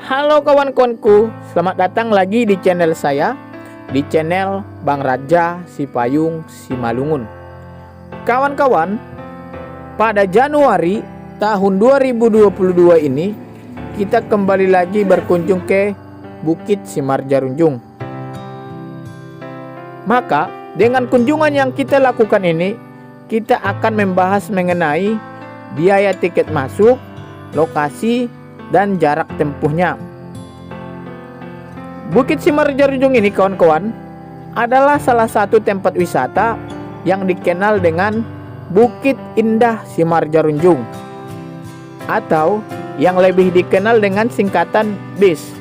Halo kawan-kawanku, selamat datang lagi di channel saya, di channel Bang Raja Sipayung Simalungun. Kawan-kawan, pada Januari tahun 2022 ini kita kembali lagi berkunjung ke Bukit Simarjarunjung. Maka dengan kunjungan yang kita lakukan ini, kita akan membahas mengenai biaya tiket masuk, lokasi, dan jarak tempuhnya. Bukit Simarjarunjung ini kawan-kawan adalah salah satu tempat wisata yang dikenal dengan Bukit Indah Simarjarunjung, atau yang lebih dikenal dengan singkatan BIS.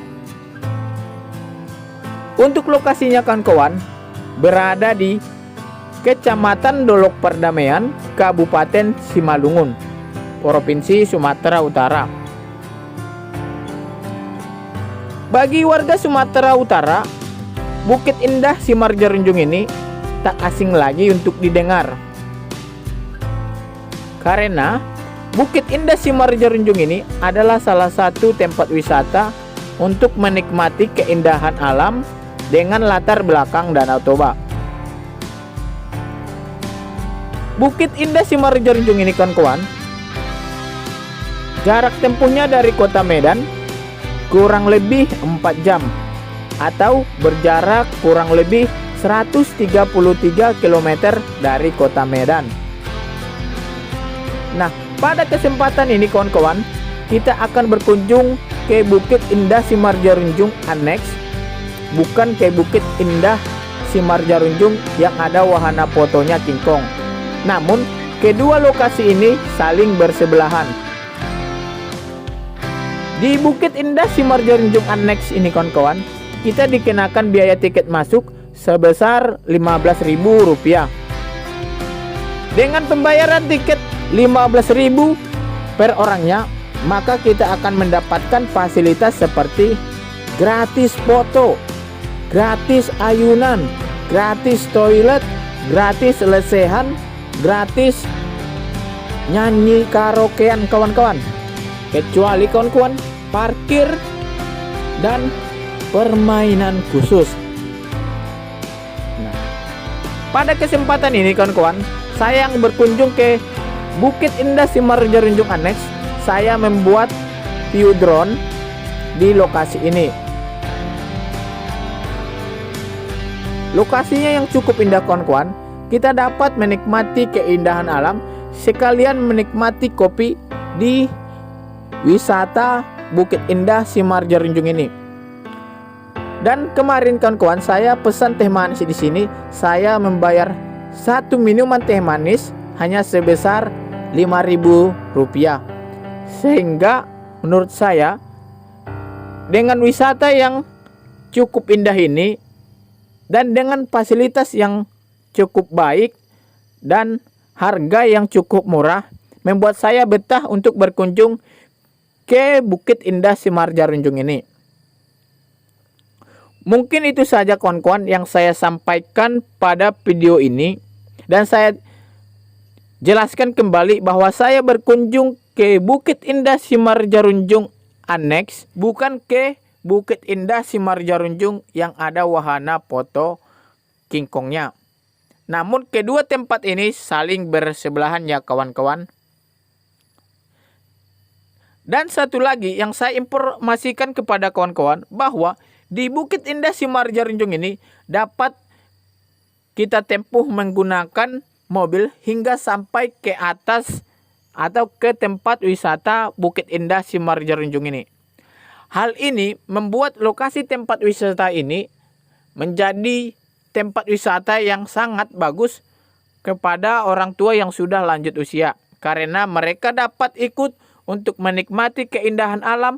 Untuk lokasinya kawan-kawan berada di Kecamatan Dolok Perdamaian, Kabupaten Simalungun, Provinsi Sumatera Utara. Bagi warga Sumatera Utara, Bukit Indah Simarjarunjung ini tak asing lagi untuk didengar. Karena Bukit Indah Simarjarunjung ini adalah salah satu tempat wisata untuk menikmati keindahan alam dengan latar belakang Danau Toba. Bukit Indah Simarjarunjung ini kawan-kawan, jarak tempuhnya dari kota Medan kurang lebih 4 jam atau berjarak kurang lebih 133 km dari kota Medan. Nah, pada kesempatan ini kawan-kawan, kita akan berkunjung ke Bukit Indah Simarjarunjung Annex, bukan ke Bukit Indah Simarjarunjung yang ada wahana fotonya King Kong. Namun, kedua lokasi ini saling bersebelahan. Di Bukit Indah Simarjarunjung Annex ini kawan-kawan, kita dikenakan biaya tiket masuk sebesar Rp15.000. Dengan pembayaran tiket Rp15.000 per orangnya, maka kita akan mendapatkan fasilitas seperti gratis foto, gratis ayunan, gratis toilet, gratis lesehan, gratis nyanyi karaokean kawan-kawan. Kecuali kawan-kawan parkir dan permainan khusus. Nah, pada kesempatan ini kawan-kawan, saya yang berkunjung ke Bukit Indah Simarjarunjung Annex, saya membuat view drone di lokasi ini. Lokasinya yang cukup indah kawan-kawan. Kita dapat menikmati keindahan alam sekalian menikmati kopi di wisata Bukit Indah Simarjarunjung ini. Dan kemarin kawan-kawan, saya pesan teh manis di sini. Saya membayar satu minuman teh manis hanya sebesar Rp5.000. Sehingga menurut saya dengan wisata yang cukup indah ini dan dengan fasilitas yang cukup baik dan harga yang cukup murah, membuat saya betah untuk berkunjung ke Bukit Indah Simarjarunjung ini. Mungkin itu saja kawan-kawan yang saya sampaikan pada video ini, dan saya jelaskan kembali bahwa saya berkunjung ke Bukit Indah Simarjarunjung Annex, bukan ke Bukit Indah Simarjarunjung yang ada wahana foto King Kongnya. Namun kedua tempat ini saling bersebelahan ya kawan-kawan. Dan satu lagi yang saya informasikan kepada kawan-kawan, bahwa di Bukit Indah Simarjarunjung ini dapat kita tempuh menggunakan mobil hingga sampai ke atas atau ke tempat wisata Bukit Indah Simarjarunjung ini. Hal ini membuat lokasi tempat wisata ini menjadi tempat wisata yang sangat bagus kepada orang tua yang sudah lanjut usia, karena mereka dapat ikut untuk menikmati keindahan alam,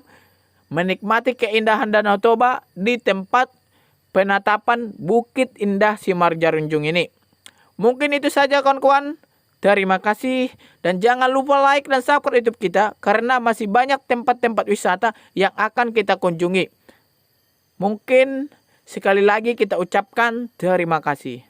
menikmati keindahan Danau Toba di tempat penatapan Bukit Indah Simarjarunjung ini. Mungkin itu saja kawan-kawan. Terima kasih dan jangan lupa like dan subscribe YouTube kita, karena masih banyak tempat-tempat wisata yang akan kita kunjungi. Mungkin sekali lagi kita ucapkan terima kasih.